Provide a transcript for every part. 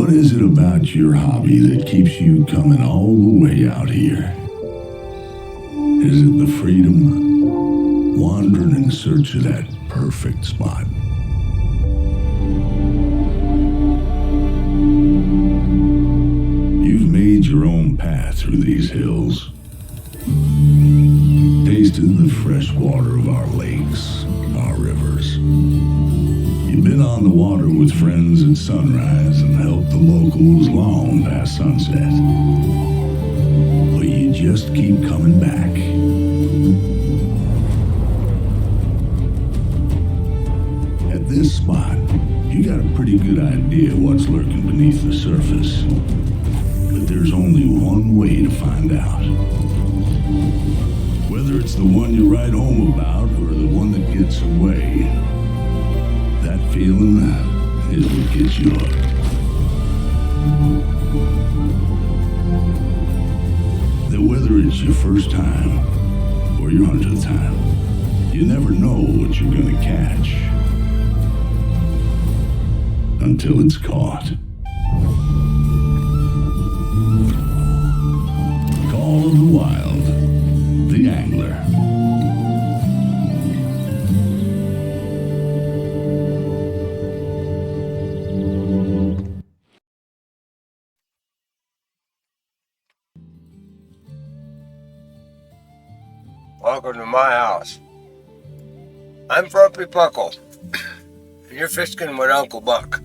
What is it about your hobby that keeps you coming all the way out here? Is it the freedom, wandering in search of that perfect spot? You've made your own path through these hills, tasted the fresh water of our lakes, our rivers. You've been on the water with friends at sunrise and helped the locals long past sunset. But you just keep coming back. At this spot, you got a pretty good idea what's lurking beneath the surface. But there's only one way to find out. Whether it's the one you write home about or the one that gets away, that feeling is what gets you hooked. That whether it's your first time or your 100th time, you never know what you're gonna catch until it's caught. Call of the Wild, the Angler. Welcome to my house. I'm Frumpy and you're fishing with Uncle Buck.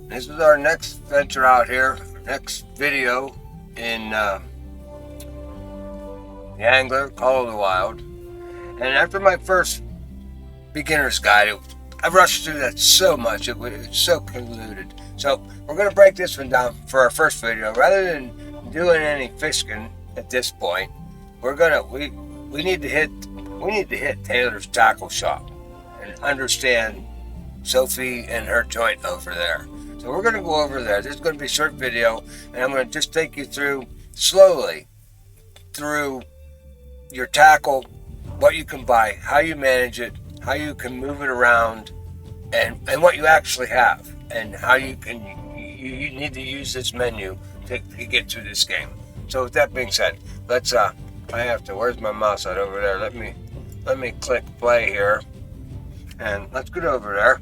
This is our next venture out here, next video in the Angler, Call of the Wild. And after my first beginner's guide, I rushed through that so much, it was so convoluted. So we're going to break this one down for our first video. Rather than doing any fishing at this point, we're gonna we need to hit Taylor's tackle shop and understand Sophie and her joint over there. So we're going to go over there. This is going to be a short video, and I'm going to just take you through slowly through your tackle, what you can buy, how you manage it, how you can move it around, and what you actually have, and how you need to use this menu to get through this game. So with that being said, let's where's my mouse at over there? Let me click play here, and let's get over there.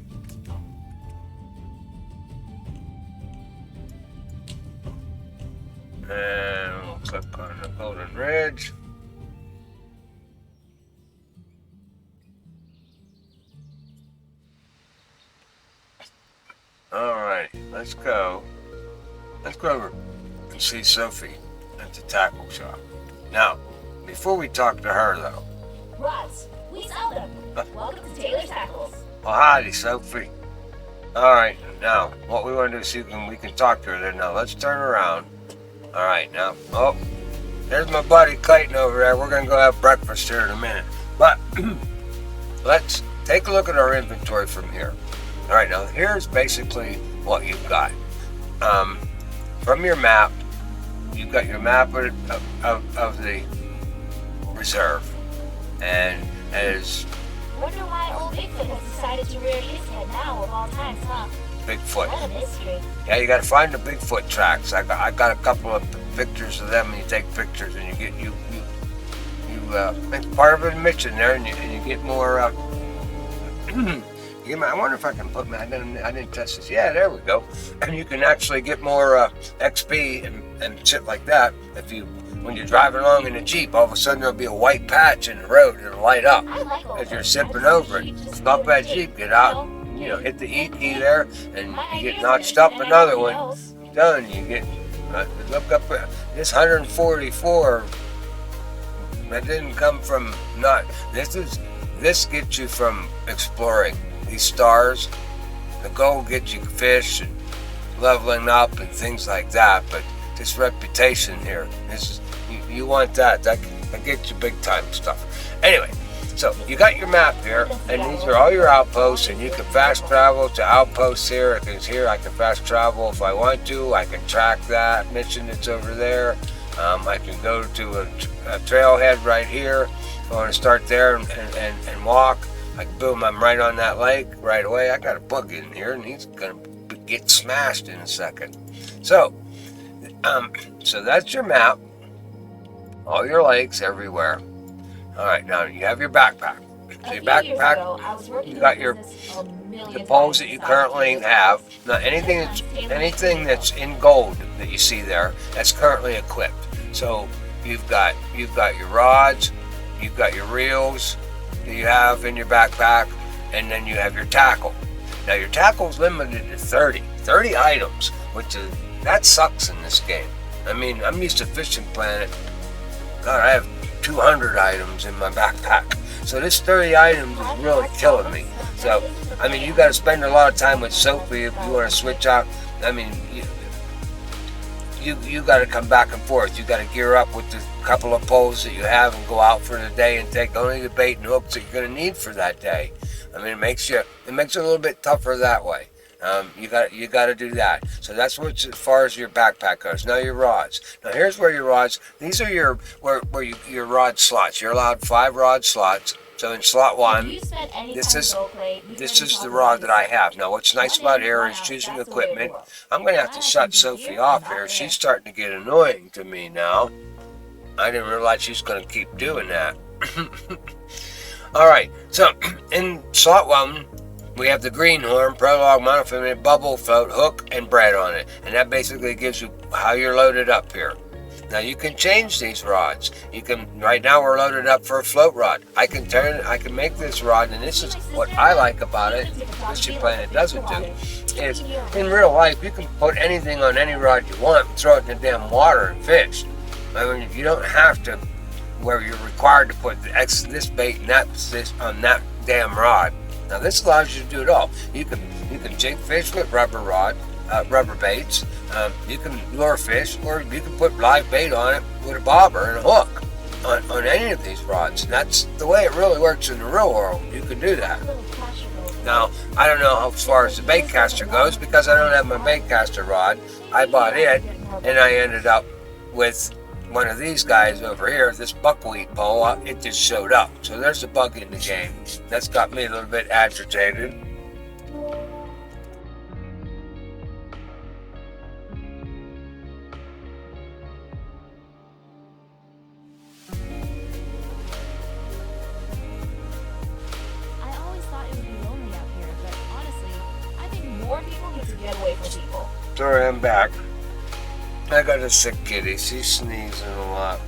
And we'll click on the Golden Ridge. Alright, let's go over and see Sophie at the tackle shop. Now, before we talk to her though. Rods, we sell them. Welcome to Taylor's Tackles. Oh, howdy, Sophie. Alright, now, what we want to do is see if we can talk to her there. Now, let's turn around. Alright, now, oh, there's my buddy Clayton over there. We're going to go have breakfast here in a minute. But, let's take a look at our inventory from here. Alright, now, here's basically what you've got. From your map, you've got your map of the reserve. And as Wonder why old Bigfoot has decided to rear his head now of all times, huh? Bigfoot. What a mystery. Yeah, you gotta find the Bigfoot tracks. I got a couple of pictures of them, and you take pictures, and you get it's part of an admission there, and you get more. I wonder if I can put. I didn't test this. Yeah, there we go. And you can actually get more XP and shit like that when you're driving along in a Jeep. All of a sudden there'll be a white patch in the road and it'll light up as you're zipping over it. Stop that Jeep, get out, hit the E key there, and you get notched up another one. Done. You get look up this 144. That didn't come from this gets you from exploring these stars. The goal gets you fish and leveling up and things like that. But this reputation here, you want that gets you big time stuff. Anyway, so you got your map here, and these are all your outposts, and you can fast travel to outposts here. Because here I can fast travel if I want to. I can track that mission that's over there. I can go to a trailhead right here. I want to start there and walk. Like boom, I'm right on that lake right away. I got a bug in here, and he's gonna get smashed in a second. So, so that's your map. All your lakes everywhere. All right, now you have your backpack. So your backpack, you got the poles that you currently have. Now anything that's in gold that you see there, that's currently equipped. So you've got your rods, you've got your reels that you have in your backpack, and then you have your tackle. Now your tackle is limited to 30 items, which that sucks in this game. I mean, I'm used to Fishing Planet. God, I have 200 items in my backpack. So this 30 items is really killing me. So, I mean, you got to spend a lot of time with Sophie if you want to switch out. I mean, you got to come back and forth. You got to gear up with the couple of poles that you have and go out for the day and take only the bait and hooks that you're going to need for that day. I mean, it makes it a little bit tougher that way. You got to do that. So that's what's as far as your backpack goes. Now your rods. Now here's where your rods. These are your rod slots. You're allowed 5 rod slots. So in slot 1, this is the rod that I have. Now what's nice about here is choosing equipment. I'm going to have to shut Sophie off here. She's starting to get annoying to me now. I didn't realize she's going to keep doing that. All right. So in slot 1. We have the greenhorn, prologue, monofilament, bubble, float, hook, and braid on it. And that basically gives you how you're loaded up here. Now you can change these rods. Right now we're loaded up for a float rod. I can make this rod, and this is what I like about it, Fishing Planet doesn't do, is in real life you can put anything on any rod you want and throw it in the damn water and fish. I mean, you don't have to, where you're required to put this bait and this on that damn rod. Now this allows you to do it all. You can jig fish with rubber baits. You can lure fish, or you can put live bait on it with a bobber and a hook on any of these rods. And that's the way it really works in the real world. You can do that. Now I don't know how far as the bait caster goes because I don't have my bait caster rod. I bought it, and I ended up with one of these guys over here, this buckwheat pole. It just showed up. So there's a bug in the game. That's got me a little bit agitated. I always thought it would be lonely out here, but honestly, I think more people need to get away from people. Sorry, I'm back. I got a sick kitty. She's sneezing a lot.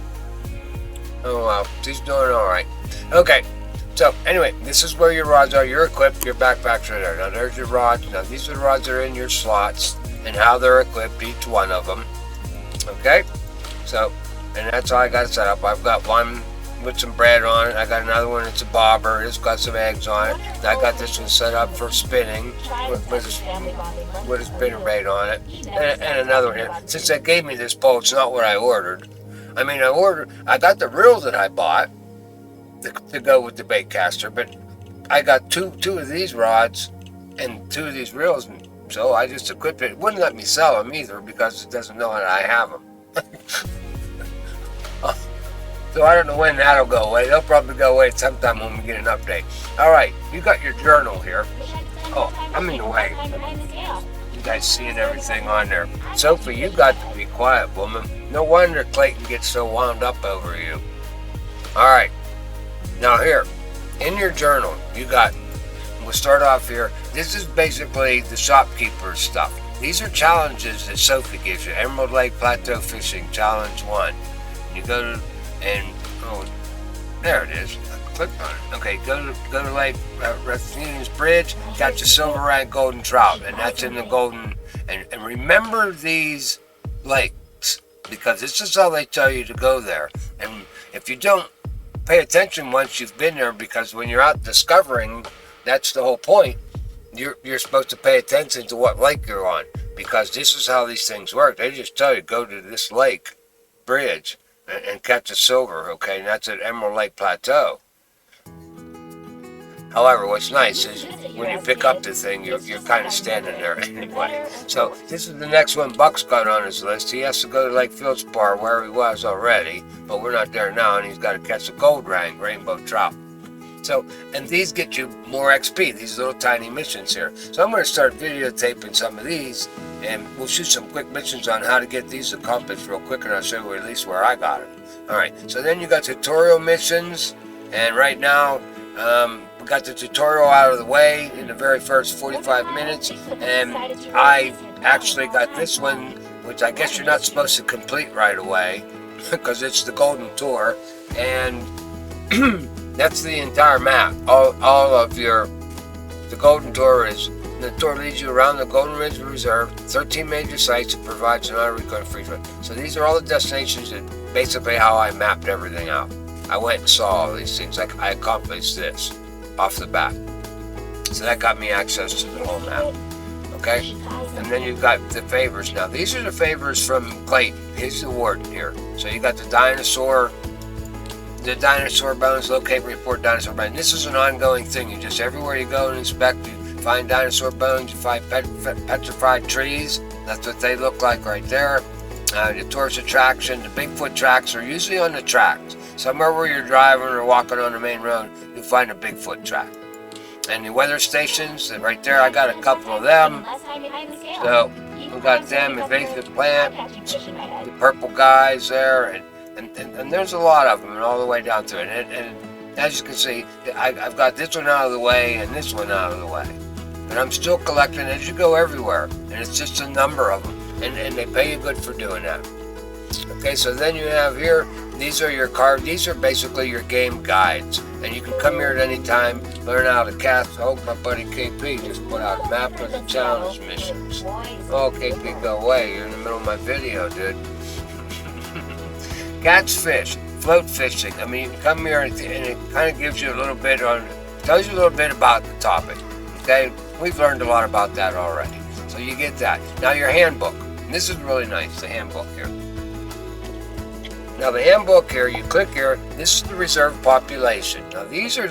Oh wow, she's doing all right. Okay, so anyway, this is where your rods are. You're equipped. Your backpack's right there. Now there's your rods. Now these are the rods that are in your slots and how they're equipped, each one of them. Okay, so, and that's how I got it set up. I've got one with some braid on it. I got another one that's a bobber. It's got some eggs on it. And I got this one set up for spinning with a spinner braid on it. And another one here. Since they gave me this pole, it's not what I ordered. I mean, I got the reel that I bought to go with the bait caster, but I got two of these rods and 2 of these reels, and so I just equipped it. It wouldn't let me sell them either because it doesn't know that I have them. So I don't know when that'll go away. They'll probably go away sometime when we get an update. All right, you got your journal here. Oh, I'm in the way. You guys seeing everything on there. Sophie, you got to be quiet, woman. No wonder Clayton gets so wound up over you. All right, now here, in your journal, we'll start off here. This is basically the shopkeeper's stuff. These are challenges that Sophie gives you. Emerald Lake Plateau Fishing Challenge 1. You go to, there it is. Click on it. Okay, go to Lake Rathenian's Bridge, catch a silver rank golden trout, and that's in the golden. And remember these lakes, because this is how they tell you to go there. And if you don't pay attention once you've been there, because when you're out discovering, that's the whole point. You're supposed to pay attention to what lake you're on, because this is how these things work. They just tell you go to this lake bridge and catch a silver, okay? And that's at Emerald Lake Plateau. However, what's nice is when you pick up the thing, you're kind of standing there anyway. So this is the next one Buck's got on his list. He has to go to Lake Fieldspar where he was already, but we're not there now, and he's got to catch a gold rank rainbow trout. So, and these get you more XP, these little tiny missions here. So I'm going to start videotaping some of these and we'll shoot some quick missions on how to get these accomplished real quick, and I'll show you at least where I got it. Alright, so then you got tutorial missions, and right now, we got the tutorial out of the way in the very first 45 minutes, and I actually got this one, which I guess you're not supposed to complete right away, because it's the Golden Tour, and that's the entire map. All of the Golden Tour is, the tour leads you around the Golden Ridge Reserve, 13 major sites, and provides an unrecorded free trip. So these are all the destinations and basically how I mapped everything out. I went and saw all these things. Like I accomplished this off the bat. So that got me access to the whole map. Okay? And then you've got the favors. Now these are the favors from Clayton. He's the warden here. So you got the Dinosaur Bones, locate, report Dinosaur Bones. This is an ongoing thing. You just, everywhere you go and inspect, you find dinosaur bones, you find petrified trees. That's what they look like right there. The tourist attraction, the Bigfoot tracks are usually on the tracks. Somewhere where you're driving or walking on the main road, you'll find a Bigfoot track. And the weather stations, right there, I got a couple of them. So we got them, invasive plant, the purple guys there, and there's a lot of them, and all the way down to it. And as you can see, I've got this one out of the way and this one out of the way. But I'm still collecting as you go everywhere, and it's just a number of them, and they pay you good for doing that. Okay, so then you have here, these are your cards. These are basically your game guides, and you can come here at any time, learn how to cast. Oh, my buddy KP just put out a map of the challenge missions. Oh, KP, go away. You're in the middle of my video, dude. Catch fish, float fishing. I mean, you can come here and it kind of gives you a little bit tells you a little bit about the topic. Okay, we've learned a lot about that already. So you get that. Now your handbook. And this is really nice, the handbook here. Now the handbook here, you click here, this is the reserve population. Now these are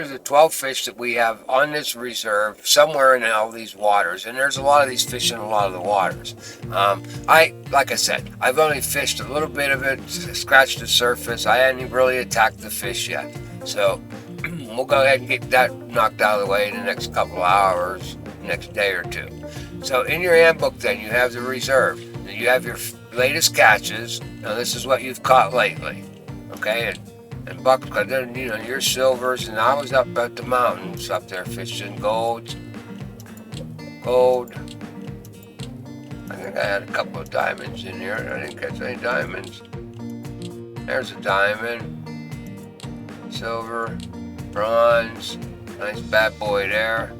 the 12 fish that we have on this reserve somewhere in all these waters. And there's a lot of these fish in a lot of the waters. Like I said, I've only fished a little bit of it, scratched the surface. I hadn't really attacked the fish yet. So we'll go ahead and get that knocked out of the way in the next couple of hours, next day or two. So in your handbook then, you have the reserve. You have your latest catches. Now this is what you've caught lately, okay? And buck, then you know your silvers. And I was up at the mountains up there fishing gold. I think I had a couple of diamonds in here. I didn't catch any diamonds. There's a diamond, silver, bronze, nice bad boy there.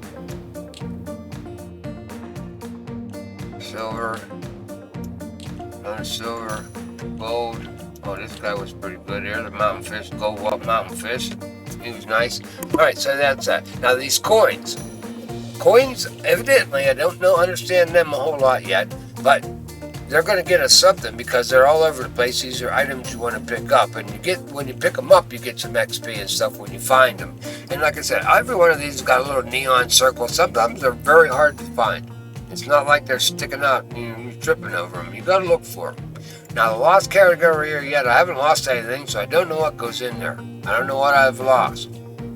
Silver. Another silver, gold. Oh, this guy was pretty good here. The mountain fish, gold mountain fish. He was nice. All right, so that's that. Now these coins. Coins, evidently, I don't understand them a whole lot yet, but they're going to get us something because they're all over the place. These are items you want to pick up, and when you pick them up, you get some XP and stuff when you find them. And like I said, every one of these has got a little neon circle. Sometimes they're very hard to find. It's not like they're sticking out and you're tripping over them. You got to look for them. Now the lost category here yet, I haven't lost anything, so I don't know what goes in there. I don't know what I've lost.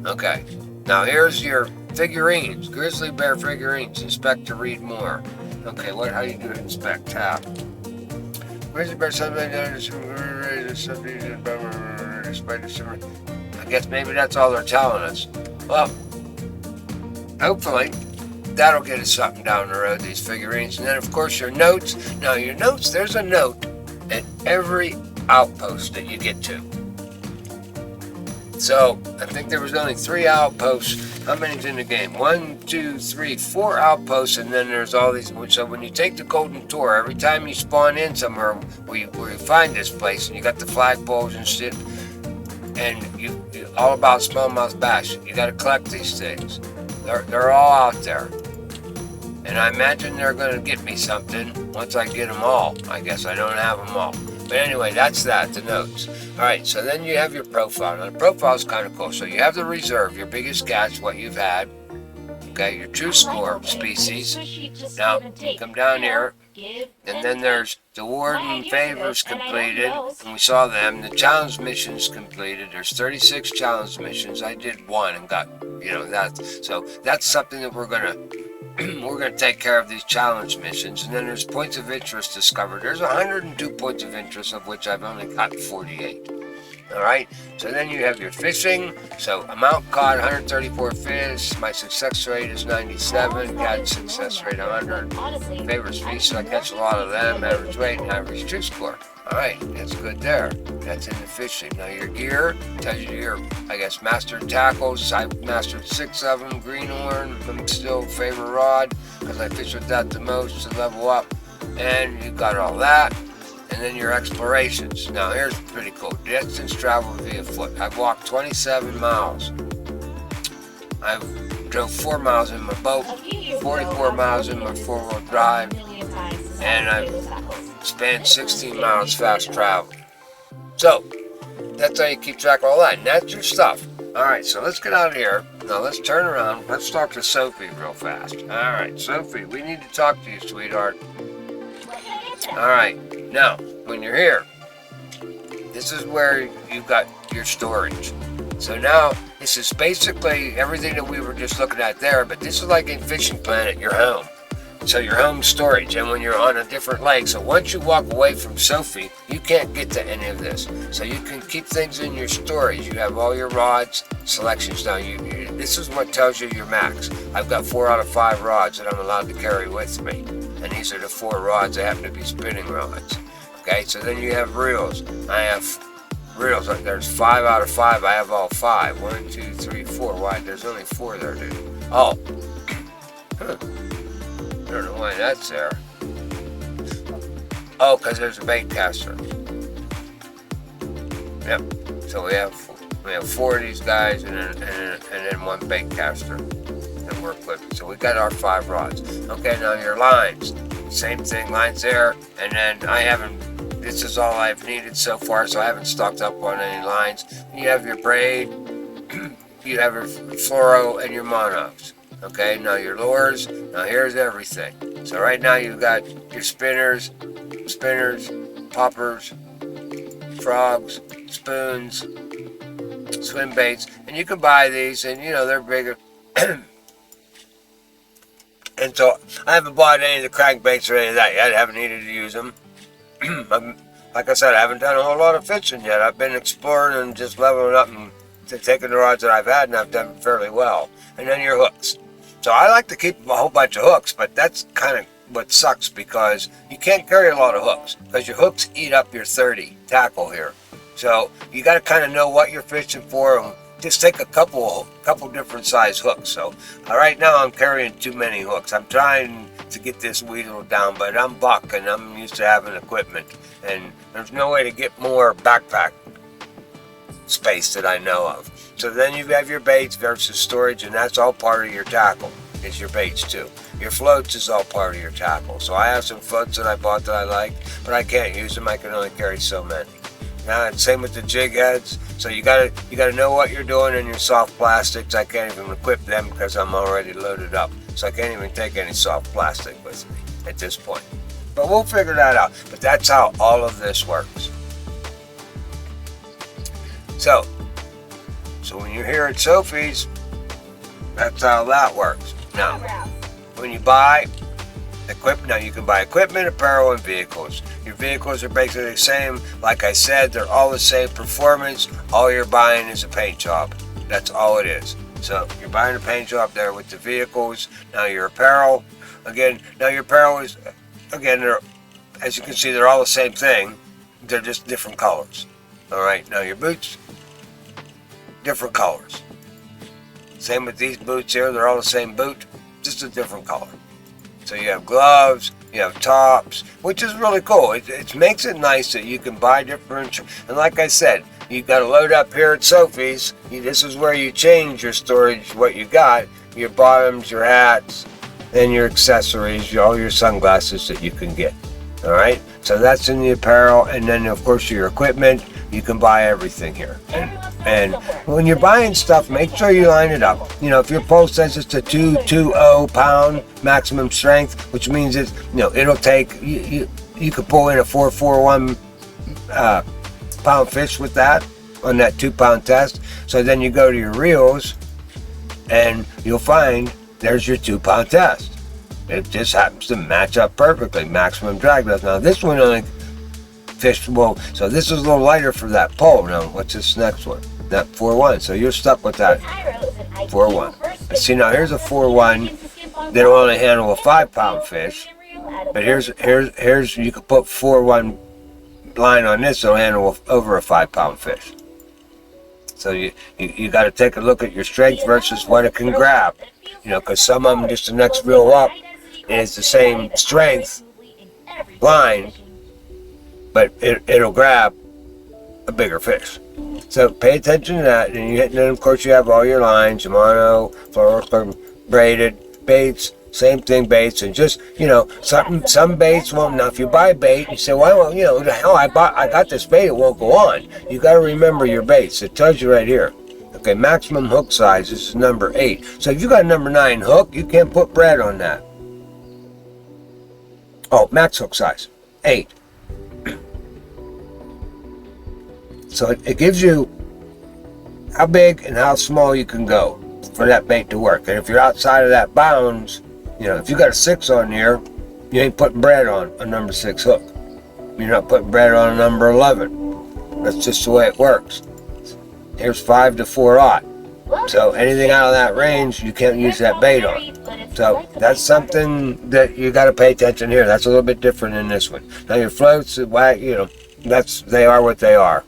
Okay. Now here's your figurines, grizzly bear figurines. Inspect to read more. Okay, how do you do it? Inspect tab. Grizzly bear something. I guess maybe that's all they're telling us. Well, hopefully that'll get us something down the road, these figurines. And then of course your notes. Now your notes, there's a note at every outpost that you get to. So I think there was only 3 outposts. How many's in the game? 1, 2, 3, 4 outposts, and then there's all these. So when you take the Golden Tour, every time you spawn in somewhere where you find this place, and you got the flagpoles and shit, and you all about smallmouth bass, you got to collect these things. They're all out there, and I imagine they're going to get me something once I get them all. I guess I don't have them all. But anyway, that's that, the notes. All right, so then you have your profile. Now, the profile is kind of cool. So you have the reserve, your biggest catch, what you've had. Okay, your true score, species. Now, come down here. And then there's the warden favors completed. And we saw them. The challenge missions completed. There's 36 challenge missions. I did 1 and got, that. So that's something that we're going to we're going to take care of these challenge missions, and then there's points of interest discovered. There's 102 points of interest, of which I've only got 48. All right, so then you have your fishing. So amount caught, 134 fish. My success rate is 97. Got success rate 100. Favorite species, I catch a lot of them. Average weight and average true score. All right, that's good there. That's in the fishing. Now your gear tells you your, I guess, mastered tackles. I've mastered 6 of them. Greenhorn, I'm still favorite rod because I fish with that the most to level up. And you got all that. And then your explorations. Now here's pretty cool. Distance traveled via foot. I've walked 27 miles. I've drove 4 miles in my boat, 44 miles in my 4-wheel drive, and I've spanned 16 miles fast travel. So that's how you keep track of all that. And that's your stuff. All right, so let's get out of here. Now let's turn around. Let's talk to Sophie real fast. All right, Sophie, we need to talk to you, sweetheart. All right. Now, when you're here, this is where you've got your storage. So now, this is basically everything that we were just looking at there, but this is like in Fishing Planet, your home. So your home storage, and when you're on a different lake, so once you walk away from Sophie, you can't get to any of this. So you can keep things in your storage. You have all your rods, selections. Now, this is what tells you your max. I've got 4 out of 5 rods that I'm allowed to carry with me. And these are the 4 rods that happen to be spinning rods. Okay, so then you have reels. I have reels. There's 5 out of 5. I have all 5. 1, 2, 3, 4. Why? There's only 4 there, dude. Oh. Huh. I don't know why that's there. Oh, because there's a bait caster. Yep. So we have 4 of these guys and then 1 bait caster that work with. So we got our 5 rods. Okay, now your lines. Same thing, lines there. And then I haven't. This is all I've needed so far, so I haven't stocked up on any lines. You have your braid. You have your fluoro and your monos. Okay, now your lures. Now here's everything. So right now you've got your spinners, poppers, frogs, spoons, swim baits, and you can buy these, and you know they're bigger. And so I haven't bought any of the crankbaits or any of that yet. I haven't needed to use them. Like I said, I haven't done a whole lot of fishing yet. I've been exploring and just leveling up and taking the rods that I've had, and I've done fairly well. And then your hooks. So I like to keep a whole bunch of hooks, but that's kind of what sucks because you can't carry a lot of hooks because your hooks eat up your 30 tackle here. So you got to kind of know what you're fishing for and just take a couple different size hooks. So right now I'm carrying too many hooks. I'm trying to get this wheedled down, but I'm buck and I'm used to having equipment, and there's no way to get more backpack space that I know of. So then you have your baits versus storage, and that's all part of your tackle, is your baits too. Your floats is all part of your tackle. So I have some floats that I bought that I like, but I can't use them. I can only carry so many. Now, same with the jig heads. So you gotta know what you're doing in your soft plastics. I can't even equip them because I'm already loaded up. So I can't even take any soft plastic with me at this point. But we'll figure that out. But that's how all of this works. So when you're here at Sophie's, that's how that works. Now, when you buy equipment, now you can buy equipment, apparel, and vehicles. Your vehicles are basically the same. Like I said, they're all the same performance. All you're buying is a paint job. That's all it is. So you're buying a paint job there with the vehicles. Now your apparel, again, is, again, as you can see, they're all the same thing. They're just different colors. All right, now your boots, different colors. Same with these boots here. They're all the same boot, just a different color. So you have gloves, you have tops, which is really cool. It makes it nice that you can buy different. And like I said, you've got to load up here at Sophie's. This is where you change your storage, what you got, your bottoms, your hats, and your accessories, all your sunglasses that you can get. All right, so that's in the apparel, and then of course your equipment. You can buy everything here. And when you're buying stuff, make sure you line it up. You know, if your pole says it's a 220 pound maximum strength, which means it's, you know, it'll take, you could pull in a 441 pound fish with that on that 2 pound test. So then you go to your reels and you'll find there's your 2 pound test. It just happens to match up perfectly. Maximum drag does. Now this one only fished, well, so this is a little lighter for that pole. Now what's this next one? That 4-1. So you're stuck with that 4-1. See, now here's a 4-1 that'll only handle a 5-pound fish. But here's you can put 4-1 line on this, it'll handle over a 5-pound fish. So you got to take a look at your strength versus what it can grab. You know, because some of them, just the next reel up is the same strength line, but it'll grab a bigger fish. So pay attention to that. And then of course you have all your lines, Shimano, fluoro, braided, baits, same thing, baits, and just, you know, some baits won't. Now if you buy bait, you say, well, you know, the hell, I got this bait, it won't go on. You got to remember your baits. It tells you right here. Okay, maximum hook size is number 8. So if you got a number 9 hook, you can't put bread on that. Oh, max hook size, 8. So it gives you how big and how small you can go for that bait to work. And if you're outside of that bounds, you know, if you got a 6 on here, you ain't putting bread on a number 6 hook. You're not putting bread on a number 11. That's just the way it works. Here's 5 to 4/0. So anything out of that range, you can't use that bait on. So that's something that you got to pay attention here. That's a little bit different in this one. Now your floats, you know, they are what they are.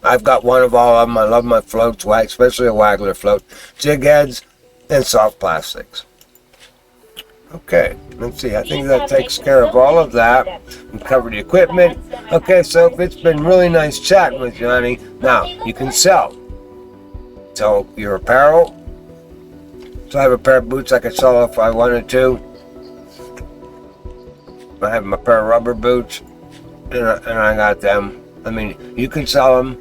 I've got one of all of them. I love my floats, especially a waggler float, jig heads, and soft plastics. Okay, let's see. I think that takes care of all of that. We covered the equipment. Okay, so it's been really nice chatting with you, honey. Now, you can sell. So, your apparel. So, I have a pair of boots I could sell if I wanted to. I have my pair of rubber boots, and I got them. I mean, you can sell them.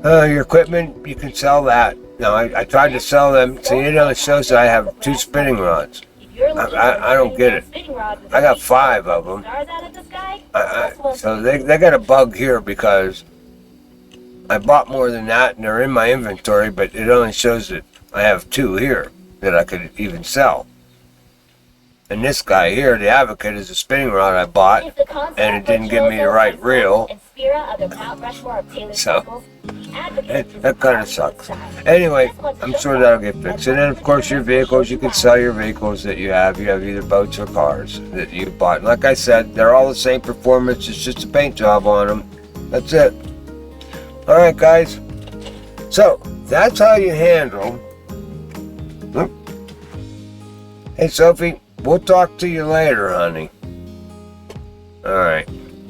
Your equipment, you can sell that. Now, I tried to sell them. See, it only shows that I have 2 spinning rods. I don't get it. I got 5 of them. So they got a bug here because I bought more than that, and they're in my inventory, but it only shows that I have 2 here that I could even sell. And this guy here, the Advocate, is a spinning rod I bought, and it didn't give me the right reel. So, that kind of sucks. Anyway, I'm sure that'll get fixed. And then, of course, your vehicles, you can sell your vehicles that you have. You have either boats or cars that you bought. And like I said, they're all the same performance. It's just a paint job on them. That's it. All right, guys. So, that's how you handle. Hey, Sophie. We'll talk to you later, honey. Alright.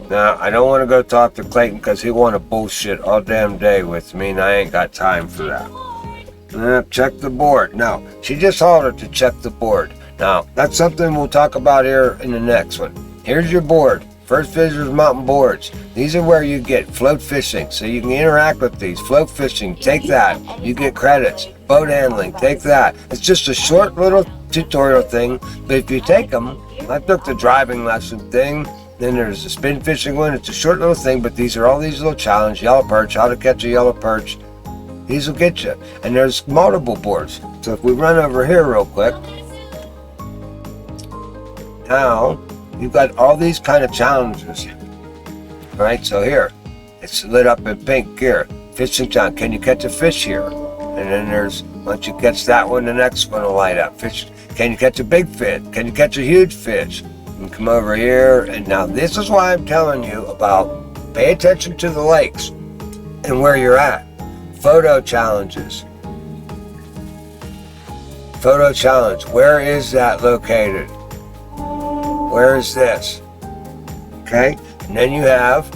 Now, I don't want to go talk to Clayton because he want to bullshit all damn day with me, and I ain't got time for that. Check the board. Now, she just hollered to check the board. Now, that's something we'll talk about here in the next one. Here's your board. First Visitors Mountain Boards. These are where you get float fishing, so you can interact with these. Float fishing, take that. You get credits. Boat handling, take that. It's just a short little tutorial thing, but if you take them, I took the driving lesson thing, then there's the spin fishing one. It's a short little thing, but these are all these little challenges. Yellow perch, how to catch a yellow perch. These will get you. And there's multiple boards. So if we run over here real quick, now you've got all these kind of challenges. All right, so here, it's lit up in pink here. Fishing challenge, can you catch a fish here? And then there's, once you catch that one, the next one will light up. Fish, can you catch a big fish? Can you catch a huge fish? You can come over here, and now this is why I'm telling you about pay attention to the lakes and where you're at. Photo challenges. Photo challenge, where is that located? Where is this? Okay, and then you have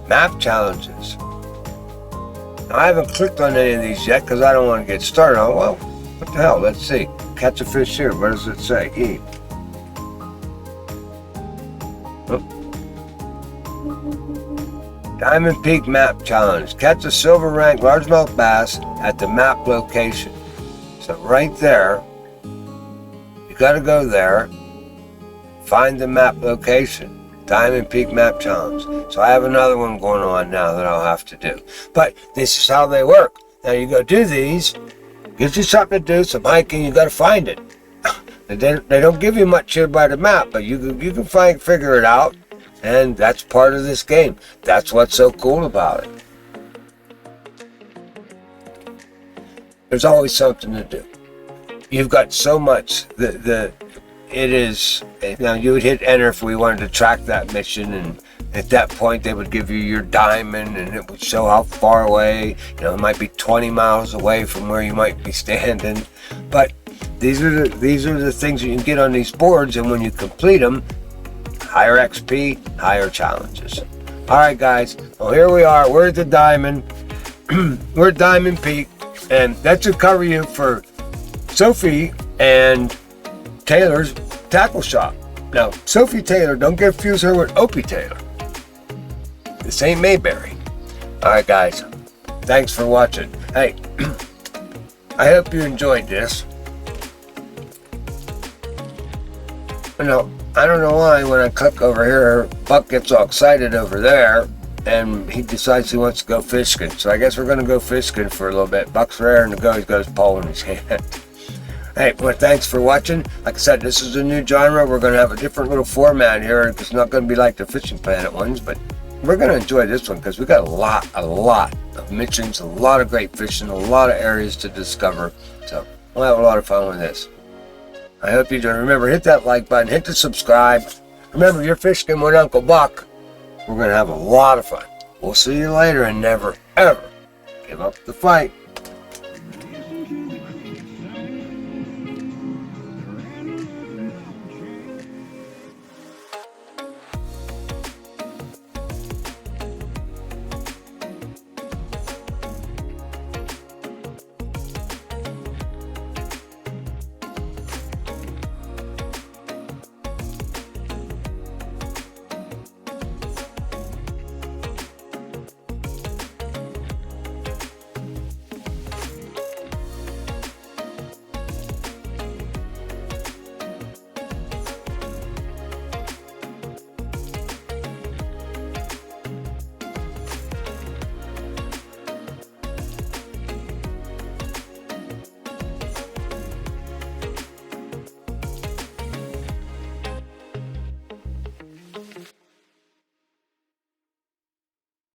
map challenges. Now, I haven't clicked on any of these yet because I don't want to get started on, well, what the hell, let's see. Catch a fish here, what does it say? Eat. Oh. Diamond Peak Map Challenge. Catch a silver rank largemouth bass at the map location. So right there, you got to go there, find the map location. Diamond Peak Map Challenge. So I have another one going on now that I'll have to do. But this is how they work. Now you go do these, Gives you something to do, some hiking. You got to find it. They don't give you much here by the map, but you can figure it out, and that's part of this game. That's what's so cool about it. There's always something to do. You've got so much. It is, now you would hit enter if we wanted to track that mission, and at that point they would give you your diamond, and it would show how far away. It might be 20 miles away from where you might be standing, but these are the things that you can get on these boards, and when you complete them, higher XP, higher challenges. All right, guys. Well, here we are. We're at the diamond. We're at Diamond Peak, and that should cover you for Sophie and Taylor's tackle shop. Now, Sophie Taylor, don't confuse her with Opie Taylor. This ain't Mayberry. All right, guys. Thanks for watching. Hey, I hope you enjoyed this. I don't know why when I click over here, Buck gets all excited over there, and he decides he wants to go fishing. So I guess we're going to go fishing for a little bit. Buck's raring to go. He's got his pole in his hand. Hey, well, thanks for watching. Like I said, this is a new genre. We're going to have a different little format here. It's not going to be like the Fishing Planet ones, but we're going to enjoy this one because we got a lot of missions, a lot of great fishing, a lot of areas to discover. So we'll have a lot of fun with this. I hope you do. Remember, hit that like button, hit the subscribe. Remember, you're fishing with Uncle Buck. We're going to have a lot of fun. We'll see you later, and never, ever give up the fight.